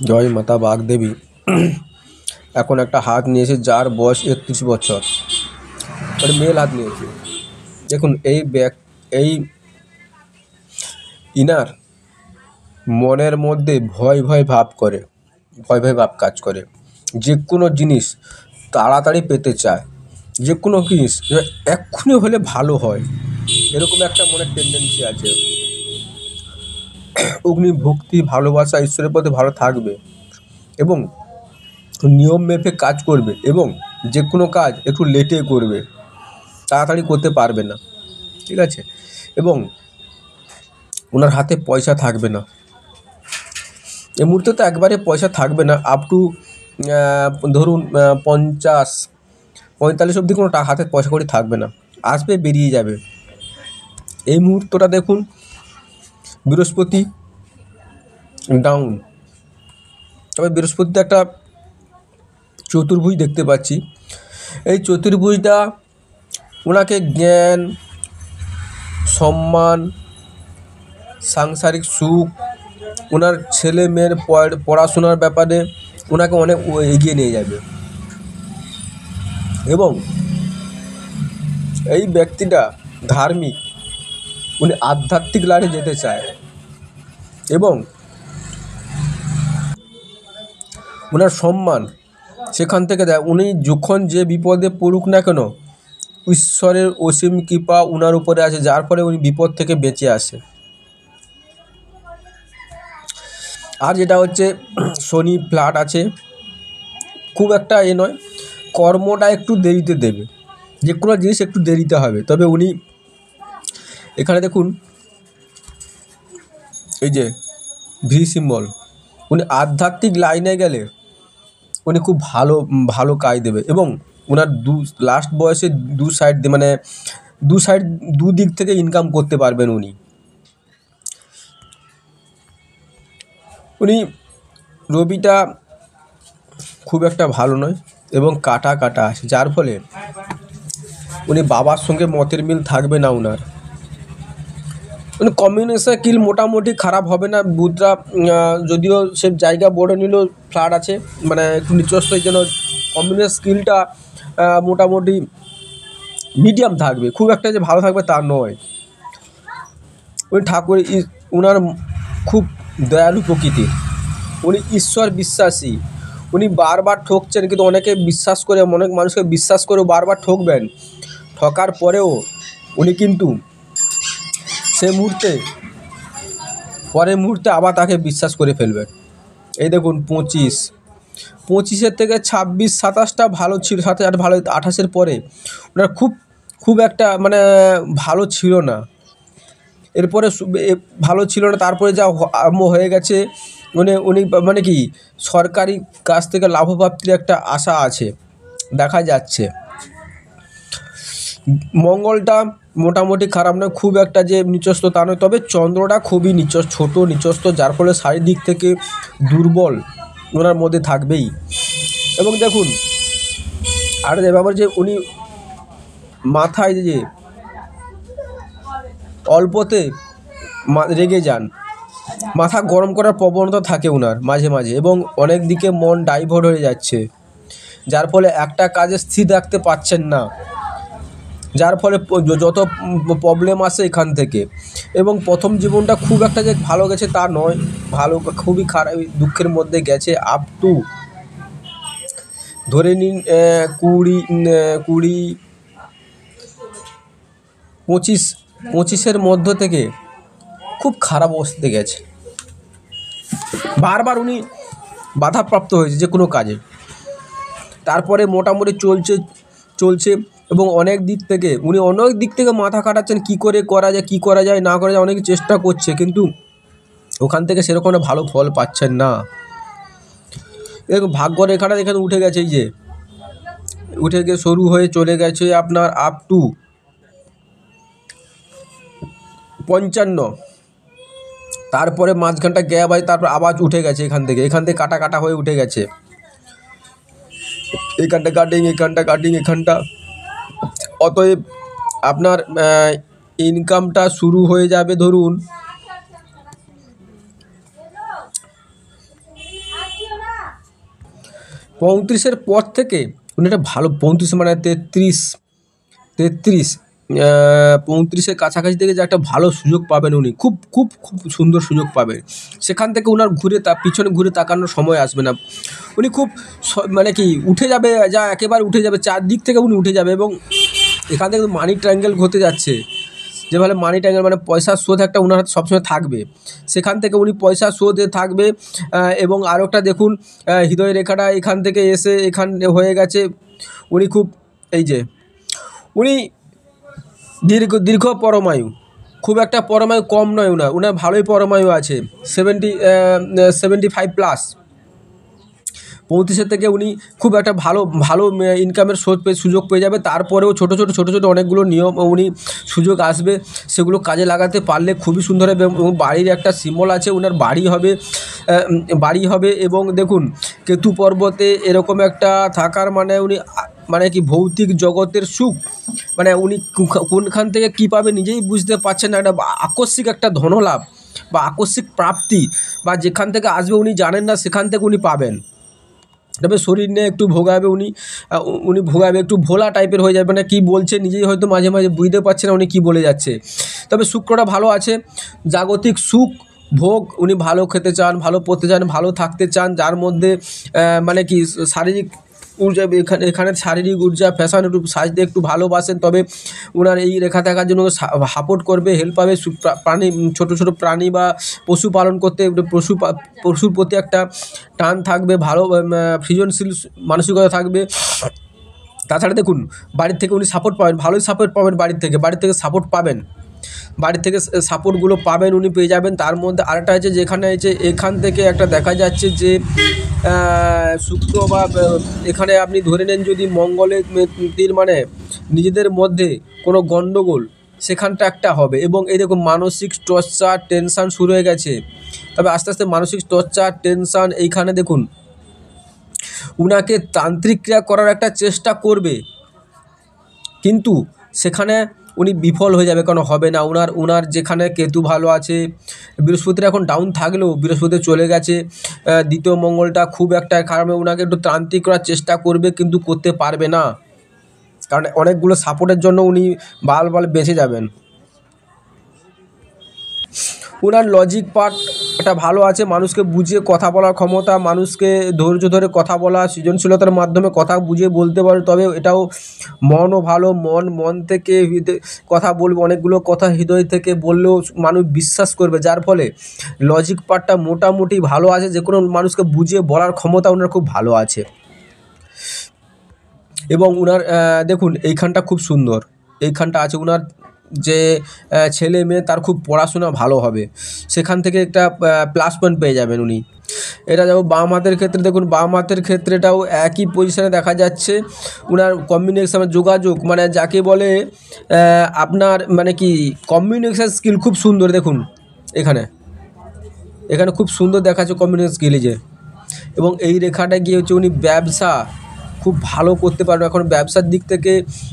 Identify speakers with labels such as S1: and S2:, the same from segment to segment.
S1: জয় মাতা বাগদেবী এখন একটা হাত নিয়েছে যার বয়স 31 বছর, মানে মেল হাত নিয়েছে। দেখুন এই ইনার মনের মধ্যে ভয় ভয় ভাব কাজ করে। যে কোনো জিনিস তাড়াতাড়ি পেতে চায়, যে কোনো জিনিস এক্ষুনি হলে ভালো হয়, এরকম একটা মনের টেন্ডেন্সি আছে। অগ্নি ভক্তি ভালোবাসা ঈশ্বরের প্রতি ভালো থাকবে এবং নিয়ম মেপে কাজ করবে এবং যে কোনো কাজ একটু লেটে করবে, তাড়াতাড়ি করতে পারবে না, ঠিক আছে। এবং ওনার হাতে পয়সা থাকবে না এই মুহূর্তে, তো একবারে পয়সা থাকবে না। আপ টু ধরুন 50-45 অবধি কোনো হাতে পয়সা কড়ি থাকবে না, আসবে বেরিয়ে যাবে। এই মুহূর্তটা দেখুন বৃহস্পতি ডাউন, তবে বৃহস্পতিতে একটা চতুর্ভুজ দেখতে পাচ্ছি। এই চতুর্ভুজটা ওনাকে জ্ঞান, সম্মান, সাংসারিক সুখ, ওনার ছেলে মেয়ের পড়াশোনার ব্যাপারে ওনাকে অনেক এগিয়ে নিয়ে যাবে। এবং এই ব্যক্তিটা ধার্মিক, উনি আধ্যাত্মিক লাইনে যেতে চায় এবং ওনার সম্মান সেখান থেকে দেয়। উনি যখন যে বিপদে পড়ুক না কেন, ঈশ্বরের অসীম কৃপা ওনার উপরে আছে, যার ফলে উনি বিপদ থেকে বেঁচে আসে। আর যেটা হচ্ছে শনি ফ্ল্যাট আছে, খুব একটা নয়, কর্মটা একটু দেরিতে দেবে, যে কোনো জিনিস একটু দেরিতে হবে। তবে উনি এখানে দেখুন এই যে ভি সিম্বল, উনি আধ্যাত্মিক লাইনে গেলে উনি খুব ভালো কাজ দেবে এবং ওনার লাস্ট বয়সে দু দিক থেকে ইনকাম করতে পারবেন। উনি রবিটা খুব একটা ভালো নয় এবং কাটা আছে, যার ফলে উনি বাবার সঙ্গে মতের মিল থাকবে না ওনার। উনি কমিউনিকেশন স্কিল মোটামুটি খারাপ হবে না। বুধরা যদিও সে জায়গা বড় নিল, ফ্ল্যাট আছে, মানে একটু নিচস্ত, এই জন্য কমিউনিকেশন স্কিলটা মোটামুটি মিডিয়াম থাকবে, খুব একটা যে ভালো থাকবে তা নয়। উনি ওনার খুব দয়ালু প্রকৃতির, উনি ঈশ্বর বিশ্বাসী। উনি বারবার ঠকছেন, কিন্তু অনেক মানুষকে বিশ্বাস করেও বারবার ঠকবেন। ঠকার পরেও উনি কিন্তু পরের মুহূর্তে আবার তাকে বিশ্বাস করে ফেলবেন। এই দেখুন 25 থেকে 26-27টা ভালো ছিল, 27-28 ভালো, 28-এর পরে ওনার খুব একটা মানে ভালো ছিল না। এরপরে ভালো ছিল না, তারপরে যা আরম্ভ হয়ে গেছে, উনি মানে কি সরকারি কাজ থেকে লাভপ্রাপ্তির একটা আশা আছে, দেখা যাচ্ছে। মঙ্গলটা মোটামুটি খারাপ নয়, খুব একটা যে নিচস্ত তা নয়, তবে চন্দ্রটা খুবই ছোট নিচস্ত, যার ফলে শারীরিক থেকে দুর্বল ওনার মধ্যে থাকবেই। এবং দেখুন আর ব্যাপার যে উনি মাথায় যে অল্পতে রেগে যান, মাথা গরম করার প্রবণতা থাকে ওনার মাঝে মাঝে, এবং অনেক দিকে মন ডাইভার্ট হয়ে যাচ্ছে, যার ফলে একটা কাজে স্থির রাখতে পারছেন না, যার ফলে যত প্রবলেম আসে এখান থেকে। এবং প্রথম জীবনটা খুব একটা যে ভালো গেছে তা নয়, খুবই খারাপ দুঃখের মধ্যে গেছে। আপ টু ধরে নিন 25-এর মধ্য থেকে খুব খারাপ অবস্থাতে গেছে। বারবার উনি বাধাপ্রাপ্ত হয়েছে যে কোনো কাজে, তারপরে মোটামুটি চলছে এবং অনেক দিক থেকে মাথা খাটাচ্ছেন, কী করা যায় না করা যায়, অনেক চেষ্টা করছে, কিন্তু ওখান থেকে সেরকম ভালো ফল পাচ্ছেন না। দেখুন ভাগ্যরেখাটা এখানে উঠে গেছে, এই যে উঠে গিয়ে শুরু হয়ে চলে গেছে আপনার আপ টু 55, তারপরে মাঝখানটা গ্যাপ আছে, তারপর আবার উঠে গেছে এখান থেকে কাটা হয়ে উঠে গেছে। এখানটা কাটিং এখানটা। অতএব আপনার ইনকামটা শুরু হয়ে যাবে ধরুন 35-এর পর থেকে উনি একটা ভালো 35 মানে 33 35-এর কাছাকাছি থেকে যে একটা ভালো সুযোগ পাবেন উনি, খুব খুব খুব সুন্দর সুযোগ পাবেন। সেখান থেকে ওনার ঘুরে পিছনে ঘুরে তাকানোর সময় আসবে না। উনি খুব মানে কি উঠে যাবে, যা একেবারে উঠে যাবে, চারদিক থেকে উনি উঠে যাবে। এবং এখান থেকে মানি ট্রায়াঙ্গেল হতে যাচ্ছে, যেভাবে মানি ট্রায়াঙ্গেল মানে পয়সার স্রোত একটা ওনার হাতে সবসময় থাকবে। সেখান থেকে উনি পয়সার স্রোতে থাকবে। এবং আরও একটা দেখুন, হৃদয় রেখাটা এখান থেকে এসে এখানে হয়ে গেছে। উনি খুব এই যে উনি দীর্ঘ পরমায়ু, খুব একটা পরমায়ু কম নয় ওনার ভালোই পরমায়ু আছে, 75+। 35-এর থেকে উনি খুব একটা ভালো ভালো ইনকামের সুযোগ পেয়ে যাবে। তারপরেও ছোটো ছোটো অনেকগুলো নিয়ম উনি সুযোগ আসবে, সেগুলো কাজে লাগাতে পারলে খুবই সুন্দর হবে। এবং বাড়ির একটা সিম্বল আছে, ওনার বাড়ি হবে। এবং দেখুন কেতু পর্বতে এরকম একটা থাকার মানে উনি মানে কি ভৌতিক জগতের সুখ, মানে উনি কোনখান থেকে কী পাবে নিজেই বুঝতে পারছেন না। একটা আকস্মিক একটা ধনলাভ বা আকস্মিক প্রাপ্তি বা যেখান থেকে আসবে উনি জানেন না, সেখান থেকে উনি পাবেন। তবে শরীর নিয়ে একটু ভোগাবে উনি ভোগাবে, একটু ভোলা টাইপের হয়ে যাবে, মানে কী বলছে নিজেই হয়তো মাঝে মাঝে বুঝতে পারছে না উনি কী বলে যাচ্ছে। তবে শুক্রটা ভালো আছে, জাগতিক সুখ ভোগ, উনি ভালো খেতে চান, ভালো পড়তে চান, ভালো থাকতে চান, যার মধ্যে মানে কি শারীরিক ঊর্জা, এখানে শারীরিক ঊর্জা, ফ্যাশন, একটু সাজতে একটু ভালোবাসেন। তবে ওনার এই রেখা থাকার জন্য সাপোর্ট করবে, হেল্প পাবে। প্রাণী, ছোটো ছোটো প্রাণী বা পশু পালন করতে, পশুর প্রতি একটা টান থাকবে, ভালো সৃজনশীল মানসিকতা থাকবে। তাছাড়া দেখুন বাড়ির থেকে উনি সাপোর্ট পাবেন, ভালোই সাপোর্ট পাবেন বাড়ির থেকে সাপোর্ট পাবেন, বাড়ির থেকে সাপোর্টগুলো পাবেন, উনি পেয়ে যাবেন। তার মধ্যে আরেকটা আছে, যেখানে আছে এখান থেকে একটা দেখা যাচ্ছে যে শুক্র বা এখানে আপনি ধরে নেন যদি মঙ্গলের মানে নিজেদের মধ্যে কোনো গণ্ডগোল সেখানটা একটা হবে। এবং এই দেখুন মানসিক টর্চার, টেনশান শুরু হয়ে গেছে। তবে আস্তে আস্তে মানসিক টর্চার, টেনশান, এইখানে দেখুন উনাকে তান্ত্রিক ক্রিয়া করার একটা চেষ্টা করবে, কিন্তু সেখানে উনি বিফল হয়ে যাবে, কারণ হবে না। উনার যেখানে কেতু ভালো আছে, বৃহস্পতির এখন ডাউন থাকলেও বৃহস্পতি চলে গেছে, দ্বিতীয় মঙ্গলটা খুব একটা খারাপ, ওনাকে একটু তান্ত্রিক করার চেষ্টা করবে কিন্তু করতে পারবে না, কারণ অনেকগুলো সাপোর্টের জন্য উনি বাল বেঁচে যাবেন। ওনার লজিক পার্টটা ভালো আছে, মানুষকে বুঝিয়ে কথা বলার ক্ষমতা, মানুষকে ধৈর্য ধরে কথা বলা, সৃজনশীলতার মাধ্যমে কথা বুঝিয়ে বলতে পারে। তবে এটাও মনও ভালো, মন থেকে কথা বলবে, অনেকগুলো কথা হৃদয় থেকে বললেও মানুষ বিশ্বাস করবে, যার ফলে লজিক পার্টটা মোটামুটি ভালো আছে, যে কোনো মানুষকে বুঝিয়ে বলার ক্ষমতা ওনার খুব ভালো আছে। এবং ওনার দেখুন এইখানটা খুব সুন্দর, এইখানটা আছে ওনার যে ছেলে মেয়ে তার খুব পড়াশোনা ভালো হবে, সেখান থেকে একটা প্লাস পয়েন্ট পেয়ে যাবেন উনি। এটা যাবো বাম হাতের ক্ষেত্রে, দেখুন বাম হাতের ক্ষেত্রেটাও একই পজিশানে দেখা যাচ্ছে। ওনার কম্বিনেশন, যোগাযোগ, মানে যাকে বলে আপনার মানে কি কমিউনিকেশান স্কিল খুব সুন্দর। দেখুন এখানে খুব সুন্দর দেখাচ্ছে কমিউনিকেশন স্কিল যে। এবং এই রেখাটা গিয়ে হচ্ছে উনি ব্যবসা খুব ভালো করতে পারবে, এখন ব্যবসার দিক থেকে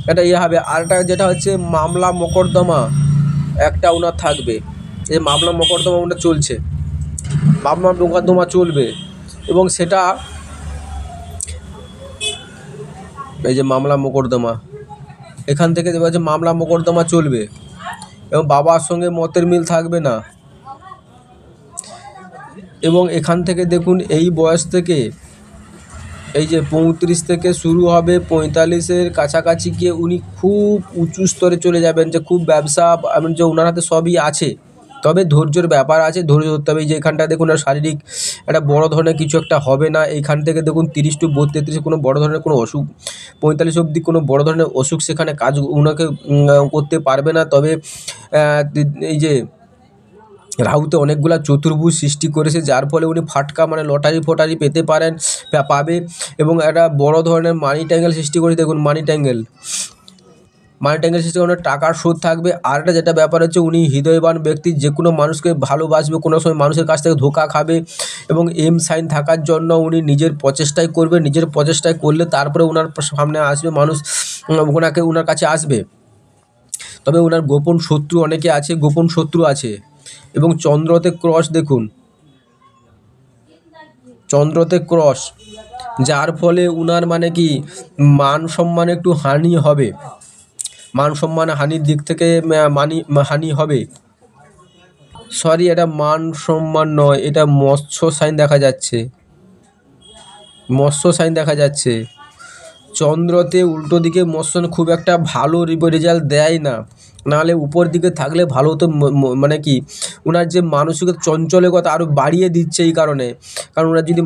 S1: একটা হবে। আরেকটা যেটা হচ্ছে মামলা মোকদ্দমা একটা ওনার থাকবে, এই মামলা মোকদ্দমা ওনার চলছে, মামলা মোকদ্দমা চলবে। এবং সেটা এই যে মামলা মোকদ্দমা, এখান থেকে দেখা যাচ্ছে মামলা মোকদ্দমা চলবে, এবং বাবার সঙ্গে মতের মিল থাকবে না। এবং এখান থেকে দেখুন এই বয়স থেকে, এই যে 35 থেকে শুরু হবে, 45-এর কাছাকাছি গিয়ে উনি খুব উঁচু স্তরে চলে যাবেন, যে খুব ব্যবসা, এমন যে ওনার হাতে সবই আছে, তবে ধৈর্যের ব্যাপার আছে, ধৈর্য ধরতে হবে। এই যে এখানটা দেখুন শারীরিক একটা বড় ধরনের কিছু একটা হবে না। এইখান থেকে দেখুন 30 to 32 কোনো বড় ধরনের কোনো অসুখ, 45 অবধি কোনো বড় ধরনের অসুখ সেখানে কাজ ওনাকে করতে পারবে না। তবে এই যে রাহুতে অনেকগুলা চতুর্ভুজ সৃষ্টি করেছে, যার ফলে উনি ফাটকা মানে লটারি ফটারি পেতে পারেন, পাবে। এবং একটা বড় ধরনের মানি ট্যাঙ্গেল সৃষ্টি করে, দেখুন মানি ট্যাঙ্গেল সৃষ্টি করে টাকার স্রোত থাকবে। আর একটা যেটা ব্যাপার হচ্ছে উনি হৃদয়বান ব্যক্তি, যে কোনো মানুষকে ভালোবাসবে, কোনো সময় মানুষের কাছ থেকে ধোঁকা খাবে। এবং এম সাইন থাকার জন্য উনি নিজের প্রচেষ্টাই করবে, নিজের প্রচেষ্টায় করলে তারপরে ওনার সামনে আসবে মানুষ, ওনার কাছে আসবে। তবে ওনার গোপন শত্রু অনেকে আছে, গোপন শত্রু আছে। এবং চন্দ্রতে ক্রস দেখুন, চন্দ্রতে ক্রস, যার ফলে উনার মানে কি মান সম্মান একটু হানি হবে, মান সম্মান হানির দিক থেকে হানি হবে। সরি, এটা মান সম্মান নয়, এটা মৎস্য সাইন দেখা যাচ্ছে, মৎস্য সাইন দেখা যাচ্ছে। চন্দ্রতে উল্টো দিকে মৎস্য খুব একটা ভালো রেজাল্ট দেয় না, নাহলে উপর দিকে থাকলে ভালো হতো। মানে কি ওনার যে মানসিক চঞ্চলতা আরও বাড়িয়ে দিচ্ছে এই কারণে, কারণ ওনার যদি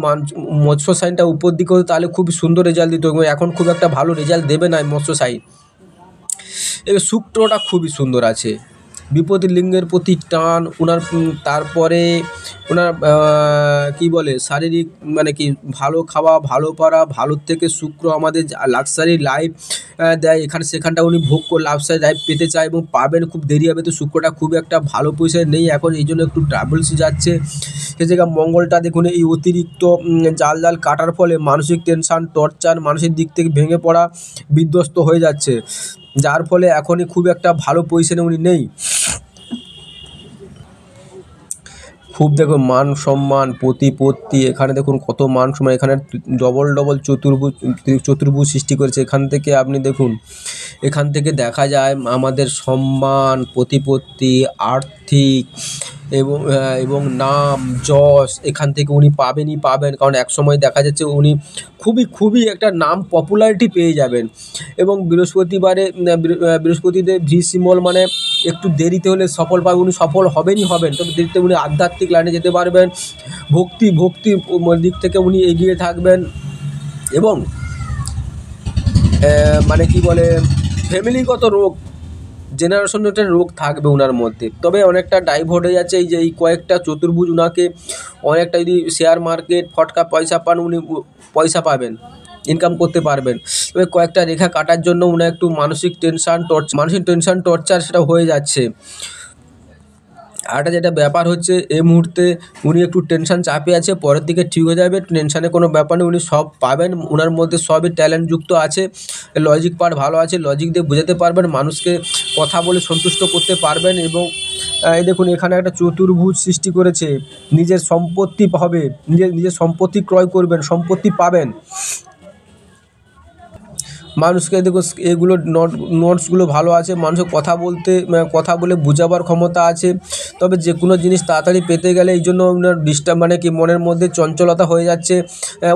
S1: মৎস্য সাইনটা উপর দিকে হতো তাহলে খুব সুন্দর রেজাল্ট দিত, এখন খুব একটা ভালো রেজাল্ট দেবে না মৎস্য সাইন। এবার শুক্রটা খুবই সুন্দর আছে, বিপরীত লিঙ্গের প্রতি টান ওনার, তারপরে ওনার কী বলে শারীরিক মানে কি ভালো খাওয়া, ভালো পড়া, ভালোর থেকে শুক্র আমাদের লাক্সারি লাইফ দেয়, এখানে সেখানটা উনি ভোগ করে লাক্সারি লাইফ পেতে চায় এবং পাবেন, খুব দেরি হবে। তো শুক্রটা খুব একটা ভালো পয়সায় নেই এখন, এই জন্য একটু ট্রাভেলসে যাচ্ছে। সে জায়গায় মঙ্গলটা দেখুন এই অতিরিক্ত জাল জাল কাটার ফলে মানসিক টেনশান, টর্চার, মানসিক দিক থেকে ভেঙে পড়া, বিধ্বস্ত হয়ে যাচ্ছে, যার ফলে এখনই খুব একটা ভালো পজিশনে উনি নেই। খুব দেখুন মান সম্মান প্রতিপত্তি, এখানে দেখুন কত মান সম্মান, এখানে ডবল ডবল চতুর্ভুজ সৃষ্টি করেছে। এখান থেকে আপনি দেখুন, এখান থেকে দেখা যায় আমাদের সম্মান, প্রতিপত্তি, আর্থিক এবং নাম যশ এখান থেকে উনি পাবেন, কারণ একসময় দেখা যাচ্ছে উনি খুবই একটা নাম পপুলারিটি পেয়ে যাবেন। এবং বৃহস্পতিদেব ভৃষিমল মানে একটু দেরিতে হলে সফল পাবেন, উনি সফল হবেন, তবে দেরিতে উনি আধ্যাত্মিক লাইনে যেতে পারবেন, ভক্তি দিক থেকে উনি এগিয়ে থাকবেন। এবং মানে কি বলে ফ্যামিলিগত রোগ, জেনারেশনের রোগ থাকবে ওনার মধ্যে, তবে অনেকটা ডাইভার্ট হয়ে যাচ্ছে। এই যে এই কয়েকটা চতুর্ভুজ ওনাকে অনেকটা, যদি শেয়ার মার্কেট ফটকা পয়সা পান উনি পয়সা পাবেন, ইনকাম করতে পারবেন। তবে কয়েকটা রেখা কাটার জন্য উনার একটু মানসিক টেনশান টর্চার সেটা হয়ে যাচ্ছে। আরেকটা যেটা ব্যাপার হচ্ছে এই মুহূর্তে উনি একটু টেনশান চাপে আছে, পরের দিকে ঠিক হয়ে যাবে, টেনশানে কোনো ব্যাপার নেই, উনি সব পাবেন, ওনার মধ্যে সবই ট্যালেন্টযুক্ত আছে, লজিক পার্ট ভালো আছে, লজিক দিয়ে বোঝাতে পারবেন, মানুষকে কথা বলে সন্তুষ্ট করতে পারবেন। এবং এই দেখুন এখানে একটা চতুর্ভুজ সৃষ্টি করেছে, নিজের সম্পত্তি হবে, নিজের সম্পত্তি ক্রয় করবেন, সম্পত্তি পাবেন। মানুষকে দেখো এগুলো নোটসগুলো ভালো আছে, মানুষের কথা বলে বোঝাবার ক্ষমতা আছে, তবে যে কোনো জিনিস তাড়াতাড়ি পেতে গেলে এই জন্য ওনার ডিস্টার্ব মানে কি মনের মধ্যে চঞ্চলতা হয়ে যাচ্ছে,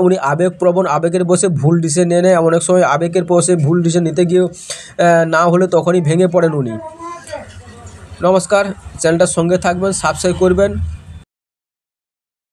S1: উনি আবেগপ্রবণ, আবেগের বসে ভুল ডিসিশন নেয়, অনেক সময় আবেগের বসে ভুল ডিসিশন নিতে গিয়েও না হলে তখনই ভেঙে পড়েন উনি। নমস্কার, চ্যানেলটার সঙ্গে থাকবেন, সাবস্ক্রাইব করবেন।